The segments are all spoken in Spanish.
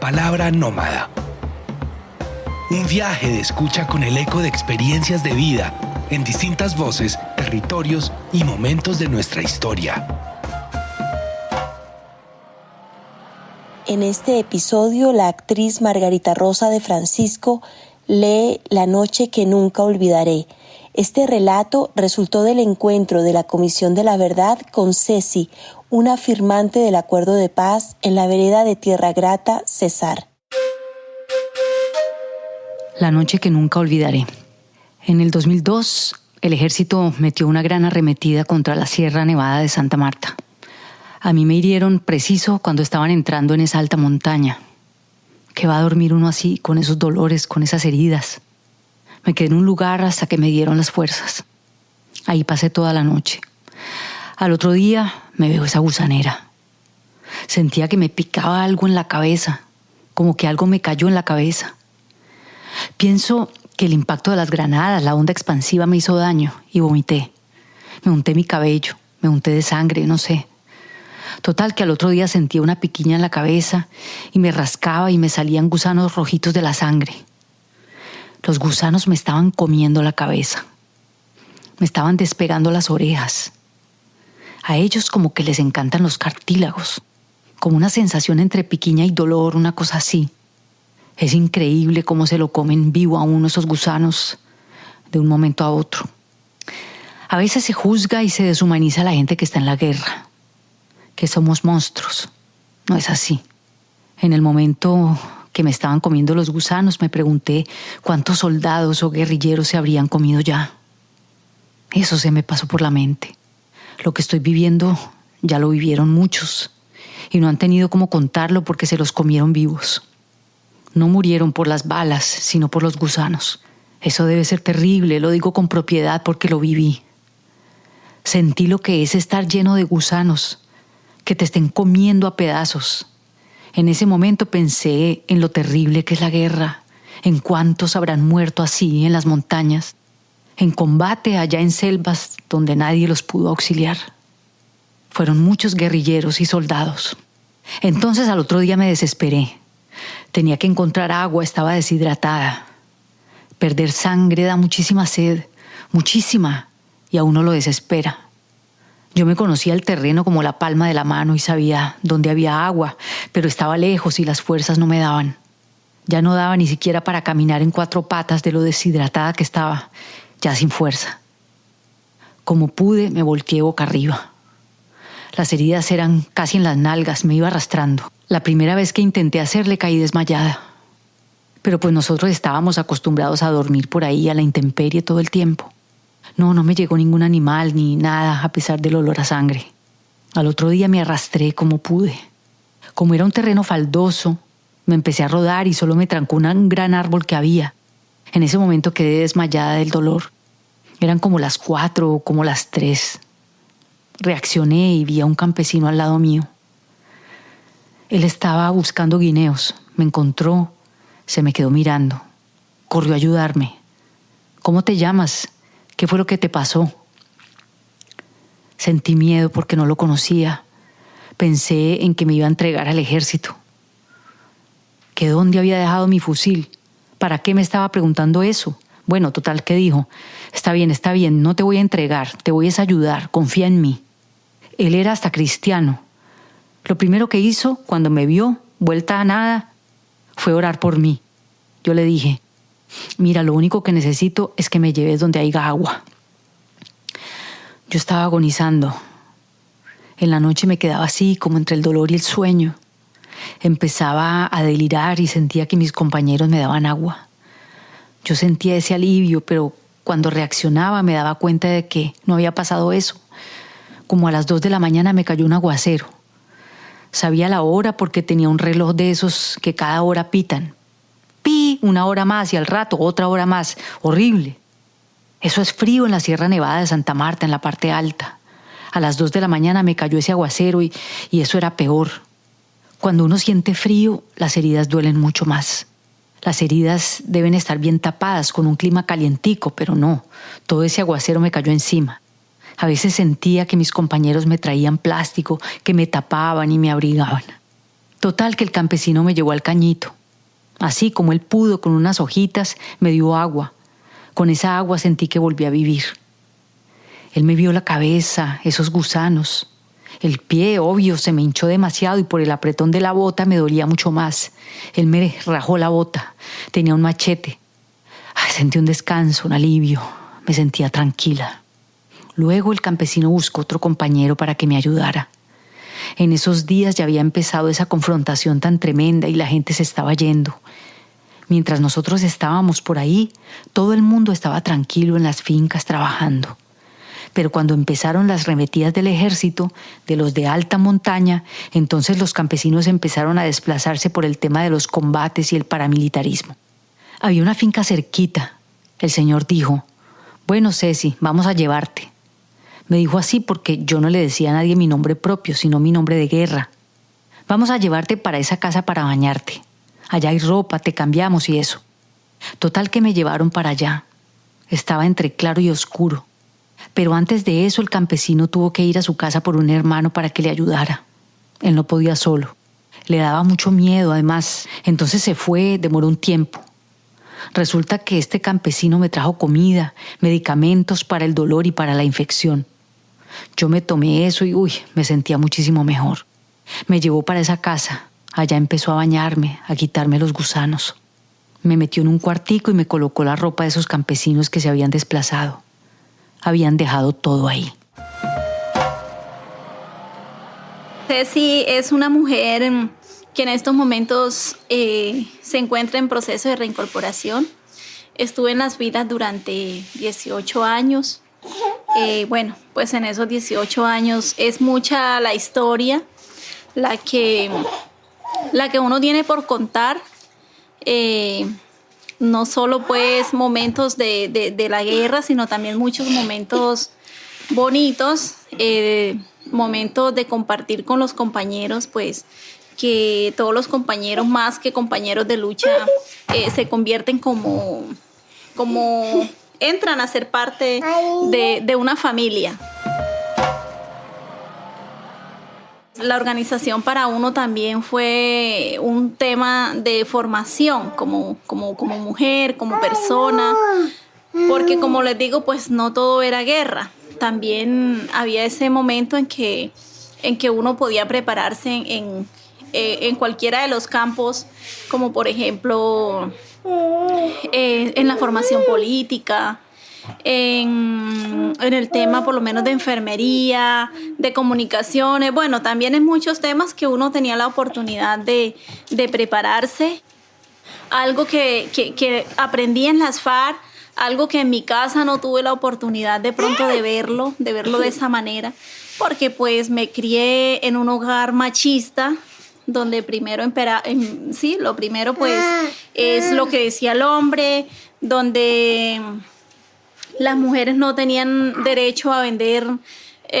palabra nómada. Un viaje de escucha con el eco de experiencias de vida en distintas voces, territorios y momentos de nuestra historia. En este episodio, la actriz Margarita Rosa de Francisco lee La noche que nunca olvidaré. Este relato resultó del encuentro de la Comisión de la Verdad con Ceci, una firmante del Acuerdo de Paz en la vereda de Tierra Grata, Cesar. La noche que nunca olvidaré. En el 2002, el ejército metió una gran arremetida contra la Sierra Nevada de Santa Marta. A mí me hirieron preciso cuando estaban entrando en esa alta montaña. ¿Qué va a dormir uno así, con esos dolores, con esas heridas? Me quedé en un lugar hasta que me dieron las fuerzas. Ahí pasé toda la noche. Al otro día me veo esa gusanera. Sentía que me picaba algo en la cabeza, como que algo me cayó en la cabeza. Pienso que el impacto de las granadas, la onda expansiva me hizo daño y vomité. Me unté mi cabello, me unté de sangre, no sé. Total que al otro día sentía una piquiña en la cabeza y me rascaba y me salían gusanos rojitos de la sangre. Los gusanos me estaban comiendo la cabeza. Me estaban despegando las orejas. A ellos como que les encantan los cartílagos. Como una sensación entre piquiña y dolor, una cosa así. Es increíble cómo se lo comen vivo a uno esos gusanos de un momento a otro. A veces se juzga y se deshumaniza a la gente que está en la guerra. Que somos monstruos. No es así. En el momento que me estaban comiendo los gusanos, me pregunté cuántos soldados o guerrilleros se habrían comido ya. Eso se me pasó por la mente. Lo que estoy viviendo ya lo vivieron muchos y no han tenido cómo contarlo porque se los comieron vivos. No murieron por las balas, sino por los gusanos. Eso debe ser terrible, lo digo con propiedad porque lo viví. Sentí lo que es estar lleno de gusanos, que te estén comiendo a pedazos. En ese momento pensé en lo terrible que es la guerra, en cuántos habrán muerto así en las montañas, en combate allá en selvas donde nadie los pudo auxiliar. Fueron muchos guerrilleros y soldados. Entonces al otro día me desesperé. Tenía que encontrar agua, estaba deshidratada. Perder sangre da muchísima sed, muchísima, y a uno lo desespera. Yo me conocía el terreno como la palma de la mano y sabía dónde había agua, pero estaba lejos y las fuerzas no me daban. Ya no daba ni siquiera para caminar en 4 patas de lo deshidratada que estaba, ya sin fuerza. Como pude, me volqué boca arriba. Las heridas eran casi en las nalgas, me iba arrastrando. La primera vez que intenté hacerle caí desmayada. Pero pues nosotros estábamos acostumbrados a dormir por ahí a la intemperie todo el tiempo. No me llegó ningún animal ni nada a pesar del olor a sangre. Al otro día me arrastré como pude. Como era un terreno faldoso, me empecé a rodar y solo me trancó un gran árbol que había. En ese momento quedé desmayada del dolor. Eran como las 4 o como las 3. Reaccioné y vi a un campesino al lado mío. Él estaba buscando guineos. Me encontró, se me quedó mirando. Corrió a ayudarme. ¿Cómo te llamas? ¿Qué fue lo que te pasó? Sentí miedo porque no lo conocía. Pensé en que me iba a entregar al ejército. ¿Que dónde había dejado mi fusil? ¿Para qué me estaba preguntando eso? Bueno, total, ¿qué dijo? Está bien, no te voy a entregar, te voy a ayudar, confía en mí. Él era hasta cristiano. Lo primero que hizo cuando me vio, vuelta a nada, fue orar por mí. Yo le dije, mira, lo único que necesito es que me lleves donde haya agua. Yo estaba agonizando. En la noche me quedaba así, como entre el dolor y el sueño. Empezaba a delirar y sentía que mis compañeros me daban agua. Yo sentía ese alivio, pero cuando reaccionaba me daba cuenta de que no había pasado eso. Como a las 2 de la mañana me cayó un aguacero. Sabía la hora porque tenía un reloj de esos que cada hora pitan. Pi, 1 hora más y al rato otra hora más. Horrible. Eso es frío en la Sierra Nevada de Santa Marta, en la parte alta. A las 2 de la mañana me cayó ese aguacero y eso era peor. Cuando uno siente frío, las heridas duelen mucho más. Las heridas deben estar bien tapadas con un clima calientico, pero no. Todo ese aguacero me cayó encima. A veces sentía que mis compañeros me traían plástico, que me tapaban y me abrigaban. Total que el campesino me llevó al cañito. Así como él pudo, con unas hojitas, me dio agua. Con esa agua sentí que volví a vivir. Él me vio la cabeza, esos gusanos. El pie, obvio, se me hinchó demasiado y por el apretón de la bota me dolía mucho más. Él me rajó la bota. Tenía un machete. Sentí un descanso, un alivio. Me sentía tranquila. Luego el campesino buscó otro compañero para que me ayudara. En esos días ya había empezado esa confrontación tan tremenda y la gente se estaba yendo. Mientras nosotros estábamos por ahí, todo el mundo estaba tranquilo en las fincas trabajando. Pero cuando empezaron las arremetidas del ejército, de los de alta montaña, entonces los campesinos empezaron a desplazarse por el tema de los combates y el paramilitarismo. Había una finca cerquita. El señor dijo: bueno, Ceci, vamos a llevarte. Me dijo así porque yo no le decía a nadie mi nombre propio, sino mi nombre de guerra. Vamos a llevarte para esa casa para bañarte. Allá hay ropa, te cambiamos y eso. Total que me llevaron para allá. Estaba entre claro y oscuro. Pero antes de eso el campesino tuvo que ir a su casa por un hermano para que le ayudara. Él no podía solo. Le daba mucho miedo además. Entonces se fue, demoró un tiempo. Resulta que este campesino me trajo comida, medicamentos para el dolor y para la infección. Yo me tomé eso y me sentía muchísimo mejor. Me llevó para esa casa. Allá empezó a bañarme, a quitarme los gusanos. Me metió en un cuartico y me colocó la ropa de esos campesinos que se habían desplazado. Habían dejado todo ahí. Ceci es una mujer que en estos momentos se encuentra en proceso de reincorporación. Estuve en las filas durante 18 años. Pues en esos 18 años es mucha la historia, la que uno tiene por contar. No solo pues momentos de la guerra, sino también muchos momentos bonitos, momentos de compartir con los compañeros, pues que todos los compañeros, más que compañeros de lucha, se convierten como entran a ser parte de una familia. La organización para uno también fue un tema de formación como mujer, como persona, porque como les digo, pues no todo era guerra. También había ese momento en que uno podía prepararse en cualquiera de los campos, como por ejemplo en la formación política, en el tema por lo menos de enfermería, de comunicaciones. Bueno, también en muchos temas que uno tenía la oportunidad de prepararse. Algo que aprendí en las FARC, algo que en mi casa no tuve la oportunidad de pronto de verlo de esa manera, porque pues me crié en un hogar machista, donde lo primero pues es lo que decía el hombre, donde las mujeres no tenían derecho a vender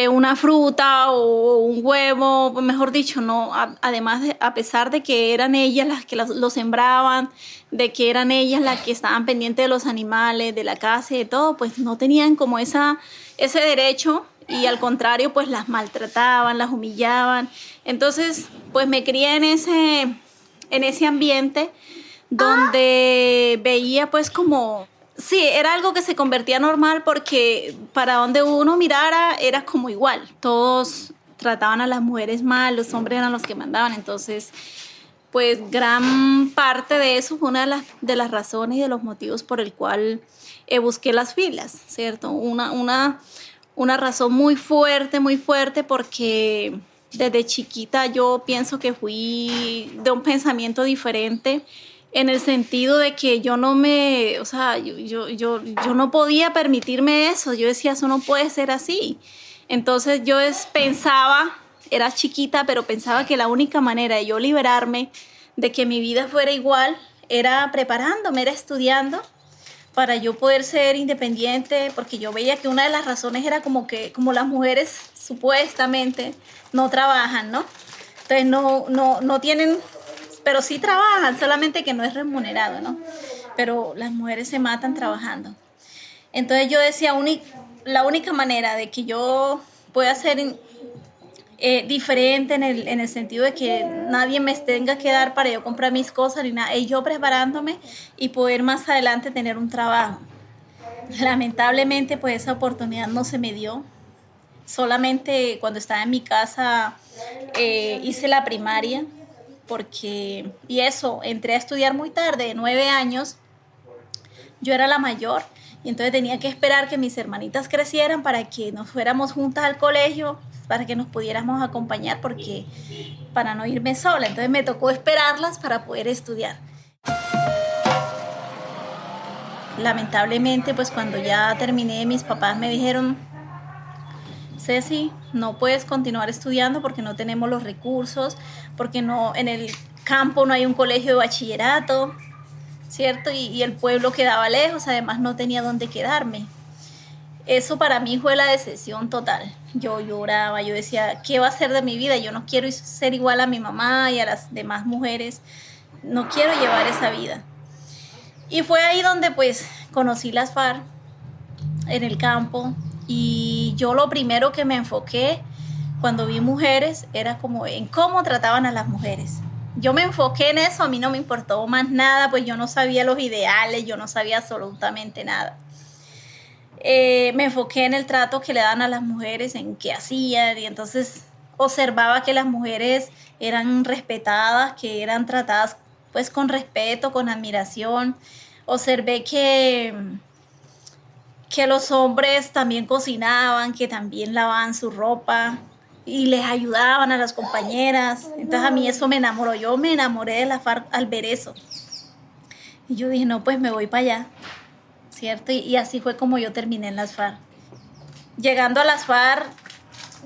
una fruta o un huevo, mejor dicho, no. Además, a pesar de que eran ellas las que lo sembraban, de que eran ellas las que estaban pendientes de los animales, de la casa y de todo, pues no tenían como ese derecho, y al contrario, pues las maltrataban, las humillaban. Entonces, pues me crié en ese ambiente donde veía pues como... Sí, era algo que se convertía normal porque para donde uno mirara era como igual. Todos trataban a las mujeres mal, los hombres eran los que mandaban. Entonces, pues gran parte de eso fue una de las razones y de los motivos por el cual busqué las filas, ¿cierto? Una razón muy fuerte porque desde chiquita yo pienso que fui de un pensamiento diferente, en el sentido de que yo no podía permitirme eso. Yo decía, eso no puede ser así. Entonces yo pensaba, era chiquita, pero pensaba que la única manera de yo liberarme, de que mi vida fuera igual, era preparándome, era estudiando, para yo poder ser independiente, porque yo veía que una de las razones era como las mujeres supuestamente no trabajan, ¿no? Entonces no tienen... Pero sí trabajan, solamente que no es remunerado, ¿no? Pero las mujeres se matan trabajando. Entonces yo decía, la única manera de que yo pueda ser diferente en el sentido de que nadie me tenga que dar para yo comprar mis cosas ni nada, y yo preparándome y poder más adelante tener un trabajo. Lamentablemente pues esa oportunidad no se me dio. Solamente cuando estaba en mi casa hice la primaria, y eso, entré a estudiar muy tarde, de 9 años, yo era la mayor, y entonces tenía que esperar que mis hermanitas crecieran para que nos fuéramos juntas al colegio, para que nos pudiéramos acompañar, para no irme sola. Entonces me tocó esperarlas para poder estudiar. Lamentablemente, pues cuando ya terminé, mis papás me dijeron: Ceci, no puedes continuar estudiando porque no tenemos los recursos, porque no, en el campo no hay un colegio de bachillerato, ¿cierto? Y el pueblo quedaba lejos, además no tenía dónde quedarme. Eso para mí fue la decepción total. Yo lloraba, yo decía, ¿qué va a ser de mi vida? Yo no quiero ser igual a mi mamá y a las demás mujeres, no quiero llevar esa vida. Y fue ahí donde pues conocí las FARC en el campo, y yo lo primero que me enfoqué cuando vi mujeres era como en cómo trataban a las mujeres. Yo me enfoqué en eso, a mí no me importó más nada, pues yo no sabía los ideales, yo no sabía absolutamente nada. Me enfoqué en el trato que le daban a las mujeres, en qué hacían, y entonces observaba que las mujeres eran respetadas, que eran tratadas pues con respeto, con admiración. Observé que los hombres también cocinaban, que también lavaban su ropa y les ayudaban a las compañeras. Entonces a mí eso me enamoró, yo me enamoré de la FARC al ver eso. Y yo dije, no, pues me voy para allá, ¿cierto? Y así fue como yo terminé en las FARC. Llegando a las FARC,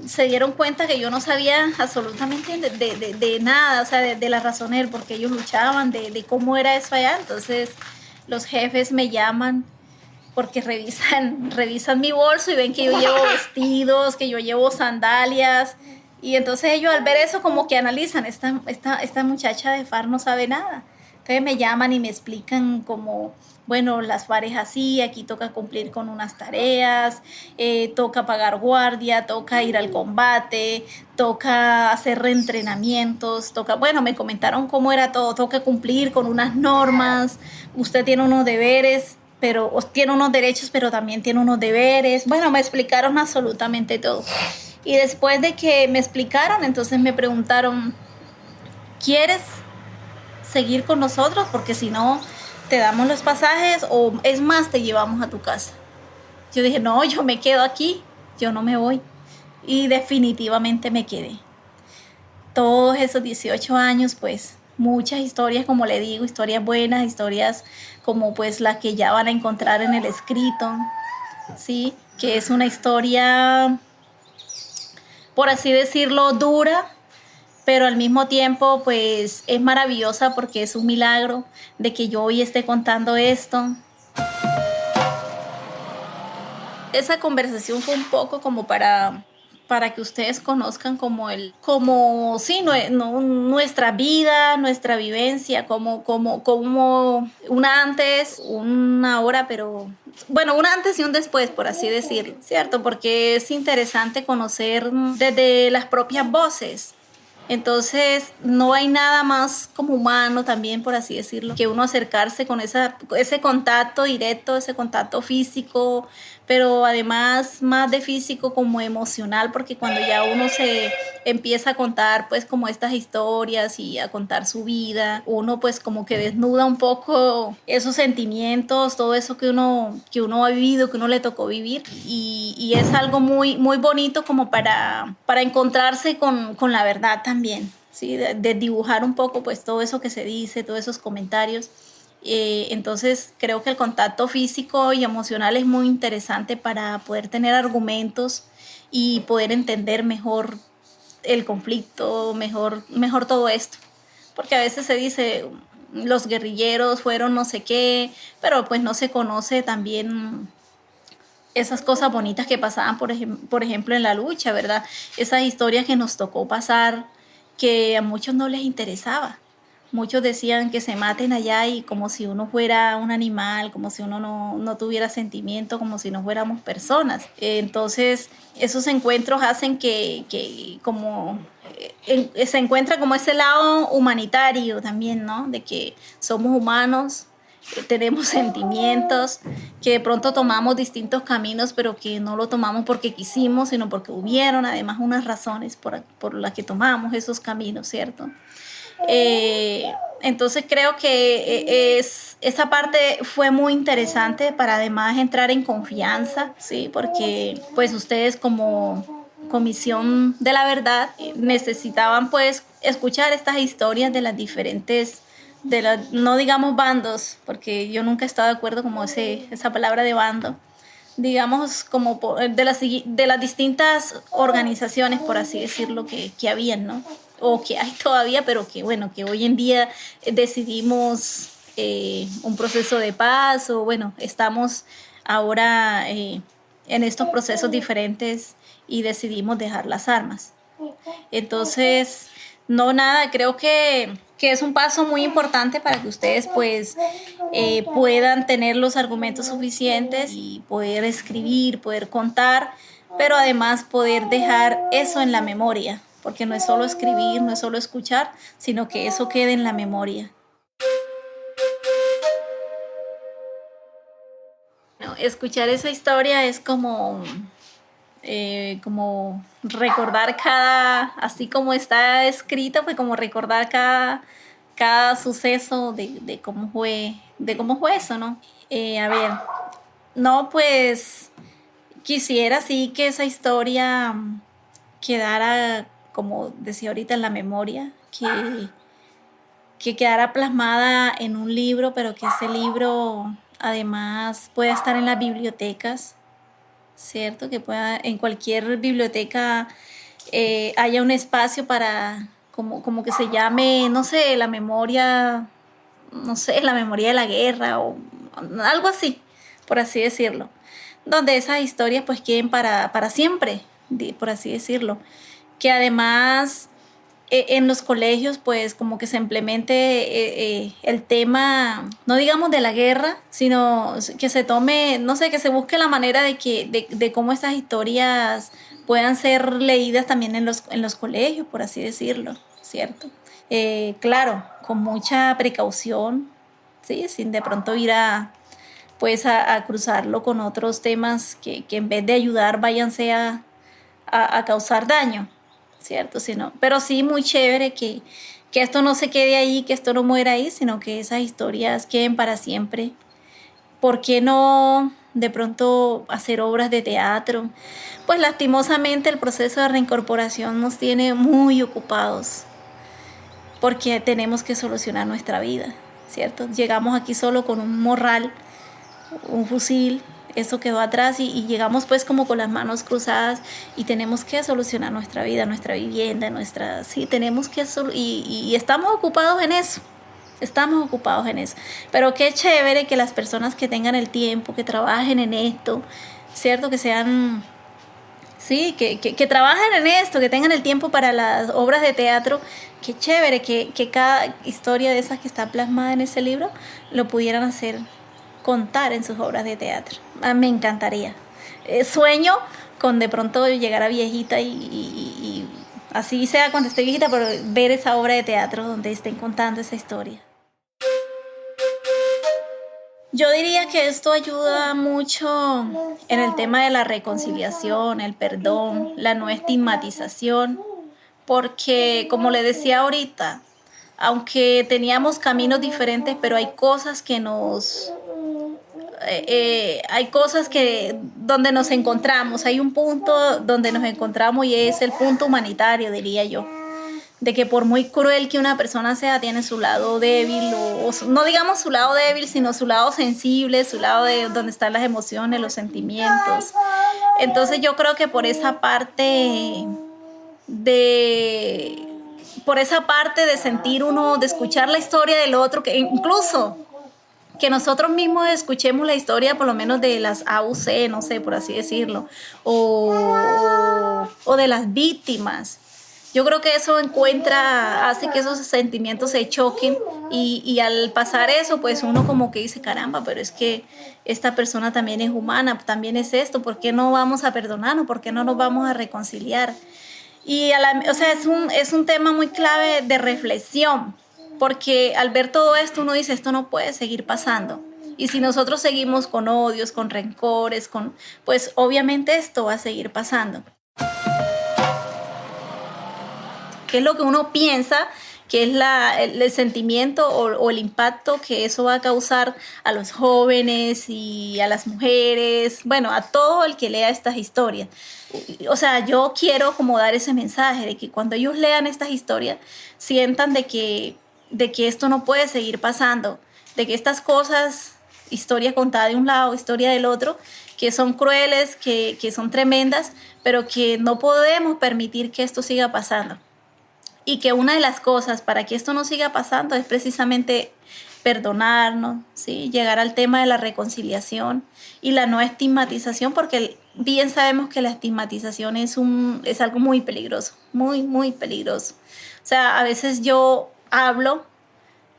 se dieron cuenta que yo no sabía absolutamente de nada, o sea, de las razones por qué ellos luchaban, de cómo era eso allá. Entonces los jefes me llaman porque revisan mi bolso y ven que yo llevo vestidos, que yo llevo sandalias. Y entonces ellos al ver eso como que analizan, esta muchacha de FARC no sabe nada. Entonces me llaman y me explican como, bueno, las FARC es así, aquí toca cumplir con unas tareas, toca pagar guardia, toca ir al combate, toca hacer reentrenamientos, bueno, me comentaron cómo era todo, toca cumplir con unas normas, usted tiene unos deberes, pero tiene unos derechos, pero también tiene unos deberes. Bueno, me explicaron absolutamente todo. Y después de que me explicaron, entonces me preguntaron, ¿quieres seguir con nosotros? Porque si no, te damos los pasajes o es más, te llevamos a tu casa. Yo dije, no, yo me quedo aquí, yo no me voy. Y definitivamente me quedé. Todos esos 18 años, pues, muchas historias, como le digo, historias buenas, historias como pues las que ya van a encontrar en el escrito, ¿sí? Que es una historia, por así decirlo, dura, pero al mismo tiempo pues es maravillosa porque es un milagro de que yo hoy esté contando esto. Esa conversación fue un poco como para que ustedes conozcan nuestra vida, nuestra vivencia, como una antes, una ahora, pero bueno, un antes y un después, por así decirlo, ¿cierto? Porque es interesante conocer desde las propias voces. Entonces no hay nada más como humano también, por así decirlo, que uno acercarse con ese contacto directo, ese contacto físico, pero además más de físico como emocional, porque cuando ya uno se empieza a contar pues como estas historias y a contar su vida, uno pues como que desnuda un poco esos sentimientos, todo eso que uno ha vivido, que uno le tocó vivir, y es algo muy, muy bonito como para encontrarse con la verdad también, ¿sí? De dibujar un poco pues todo eso que se dice, todos esos comentarios. Entonces creo que el contacto físico y emocional es muy interesante para poder tener argumentos y poder entender mejor el conflicto, mejor todo esto, porque a veces se dice los guerrilleros fueron no sé qué, pero pues no se conoce también esas cosas bonitas que pasaban por ejemplo en la lucha, ¿verdad? Esas historias que nos tocó pasar que a muchos no les interesaba, Muchos decían que se maten allá y como si uno fuera un animal, como si uno no tuviera sentimiento, como si no fuéramos personas. Entonces, esos encuentros hacen que como se encuentra como ese lado humanitario también, ¿no? De que somos humanos, tenemos sentimientos, que de pronto tomamos distintos caminos, pero que no lo tomamos porque quisimos, sino porque hubieron además unas razones por las que tomamos esos caminos, ¿cierto? Entonces creo que esa parte fue muy interesante para además entrar en confianza, ¿sí? Porque pues ustedes como Comisión de la Verdad necesitaban pues escuchar estas historias de las diferentes, no digamos bandos, porque yo nunca he estado de acuerdo como esa palabra de bando, digamos como de las distintas organizaciones, por así decirlo, que habían, ¿no? O que hay todavía, pero que bueno, que hoy en día decidimos un proceso de paz, o bueno, estamos ahora en estos procesos diferentes y decidimos dejar las armas. Entonces, no nada, creo que es un paso muy importante para que ustedes pues puedan tener los argumentos suficientes y poder escribir, poder contar, pero además poder dejar eso en la memoria, porque no es solo escribir, no es solo escuchar, sino que eso quede en la memoria. No, escuchar esa historia es como recordar así como está escrito, pues como recordar cada suceso de cómo fue eso, ¿no? A ver, no, pues quisiera sí que esa historia quedara, como decía ahorita, en la memoria, que quedara plasmada en un libro, pero que ese libro además pueda estar en las bibliotecas, ¿cierto? Que pueda, en cualquier biblioteca haya un espacio para, como que se llame, no sé, la memoria, no sé, la memoria de la guerra o algo así, por así decirlo, donde esas historias pues queden para siempre, por así decirlo. Que además en los colegios pues como que se implemente el tema, no digamos de la guerra, sino que se tome, no sé, que se busque la manera de cómo estas historias puedan ser leídas también en los colegios, por así decirlo, ¿cierto? Claro, con mucha precaución, ¿sí? Sin de pronto ir pues a cruzarlo con otros temas que en vez de ayudar váyanse a causar daño, ¿cierto? Pero sí muy chévere que esto no se quede ahí, que esto no muera ahí, sino que esas historias queden para siempre. ¿Por qué no de pronto hacer obras de teatro? Pues lastimosamente el proceso de reincorporación nos tiene muy ocupados porque tenemos que solucionar nuestra vida, ¿cierto? Llegamos aquí solo con un morral, un fusil, eso quedó atrás y llegamos pues como con las manos cruzadas y tenemos que solucionar nuestra vida, nuestra vivienda, sí, tenemos que y estamos ocupados en eso. Estamos ocupados en eso. Pero qué chévere que las personas que tengan el tiempo, que trabajen en esto, ¿cierto? Que sean, sí, que trabajen en esto, que tengan el tiempo para las obras de teatro. Qué chévere que cada historia de esas que está plasmada en ese libro lo pudieran hacer, contar en sus obras de teatro. Me encantaría. Sueño con de pronto llegar a viejita y así sea cuando esté viejita, pero ver esa obra de teatro donde estén contando esa historia. Yo diría que esto ayuda mucho en el tema de la reconciliación, el perdón, la no estigmatización, porque como le decía ahorita, aunque teníamos caminos diferentes, pero hay cosas que donde nos encontramos, hay un punto donde nos encontramos y es el punto humanitario, diría yo, de que por muy cruel que una persona sea, tiene su lado débil, o no digamos su lado débil, sino su lado sensible, su lado de donde están las emociones, los sentimientos. Entonces yo creo que por esa parte de sentir uno, de escuchar la historia del otro, que incluso que nosotros mismos escuchemos la historia por lo menos de las AUC, no sé, por así decirlo, o de las víctimas, Yo creo que eso hace que esos sentimientos se choquen y al pasar eso, pues uno como que dice, caramba, pero es que esta persona también es humana, también es esto, ¿por qué no vamos a perdonarnos? ¿Por qué no nos vamos a reconciliar? Y o sea, es un tema muy clave de reflexión, porque al ver todo esto uno dice, esto no puede seguir pasando. Y si nosotros seguimos con odios, con rencores, pues obviamente esto va a seguir pasando. ¿Qué es lo que uno piensa que es el sentimiento o el impacto que eso va a causar a los jóvenes y a las mujeres? Bueno, a todo el que lea estas historias. O sea, yo quiero como dar ese mensaje de que cuando ellos lean estas historias sientan de que esto no puede seguir pasando, de que estas cosas, historia contada de un lado, historia del otro, que son crueles, que son tremendas, pero que no podemos permitir que esto siga pasando. Y que una de las cosas para que esto no siga pasando es precisamente perdonarnos, ¿sí? Llegar al tema de la reconciliación y la no estigmatización, porque bien sabemos que la estigmatización es algo muy peligroso, muy, muy peligroso. O sea, a veces yo hablo,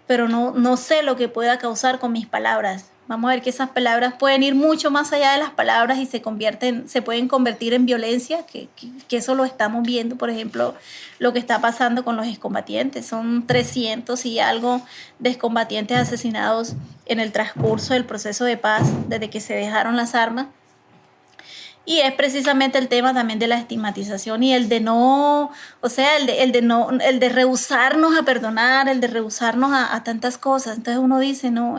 pero no sé lo que pueda causar con mis palabras. Vamos a ver que esas palabras pueden ir mucho más allá de las palabras y se pueden convertir en violencia, que eso lo estamos viendo, por ejemplo, lo que está pasando con los excombatientes. Son 300 y algo de excombatientes asesinados en el transcurso del proceso de paz, desde que se dejaron las armas. Y es precisamente el tema también de la estigmatización y el de no, o sea, el de rehusarnos a perdonar, el de rehusarnos a tantas cosas. Entonces uno dice, no,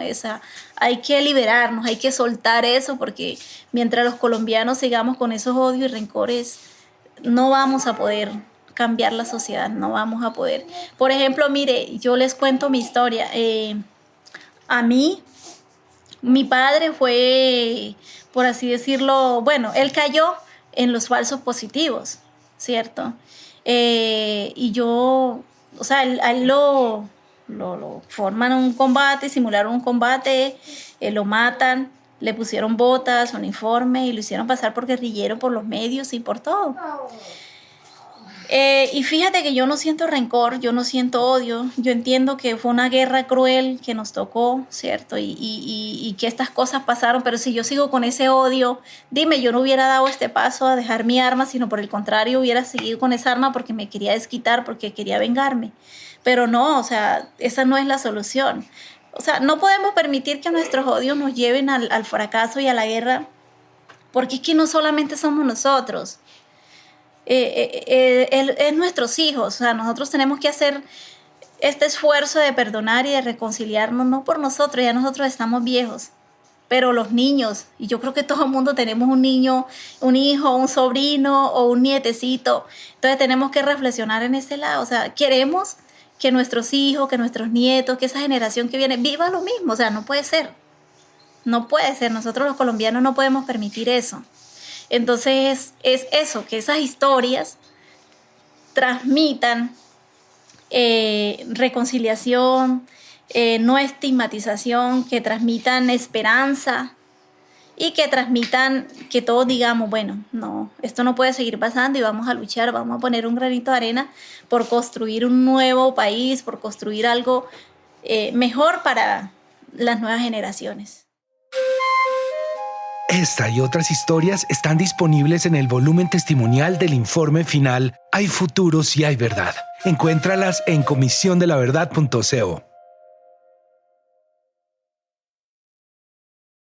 hay que liberarnos, hay que soltar eso, porque mientras los colombianos sigamos con esos odios y rencores, no vamos a poder cambiar la sociedad, no vamos a poder. Por ejemplo, mire, yo les cuento mi historia. A mí, mi padre fue, por así decirlo, bueno, él cayó en los falsos positivos, ¿cierto? Y yo, o sea, a él lo forman un combate, simularon un combate, lo matan, le pusieron botas, uniforme y lo hicieron pasar por guerrillero por los medios y por todo. Y fíjate que yo no siento rencor, yo no siento odio, yo entiendo que fue una guerra cruel que nos tocó, ¿cierto? Y que estas cosas pasaron, pero si yo sigo con ese odio, dime, yo no hubiera dado este paso a dejar mi arma, sino por el contrario, hubiera seguido con esa arma porque me quería desquitar, porque quería vengarme. Pero no, o sea, esa no es la solución. O sea, no podemos permitir que nuestros odios nos lleven al fracaso y a la guerra, porque es que no solamente somos nosotros. Es nuestros hijos, o sea, nosotros tenemos que hacer este esfuerzo de perdonar y de reconciliarnos, no por nosotros, ya nosotros estamos viejos, pero los niños, y yo creo que todo el mundo tenemos un niño, un hijo, un sobrino o un nietecito, entonces tenemos que reflexionar en ese lado, o sea, queremos que nuestros hijos, que nuestros nietos, que esa generación que viene viva lo mismo, o sea, no puede ser, nosotros los colombianos no podemos permitir eso. Entonces es eso, que esas historias transmitan reconciliación, no estigmatización, que transmitan esperanza y que transmitan que todos digamos, bueno, no, esto no puede seguir pasando y vamos a luchar, vamos a poner un granito de arena por construir un nuevo país, por construir algo mejor para las nuevas generaciones. Esta y otras historias están disponibles en el volumen testimonial del informe final Hay futuro si hay verdad. Encuéntralas en comisiondelaverdad.co.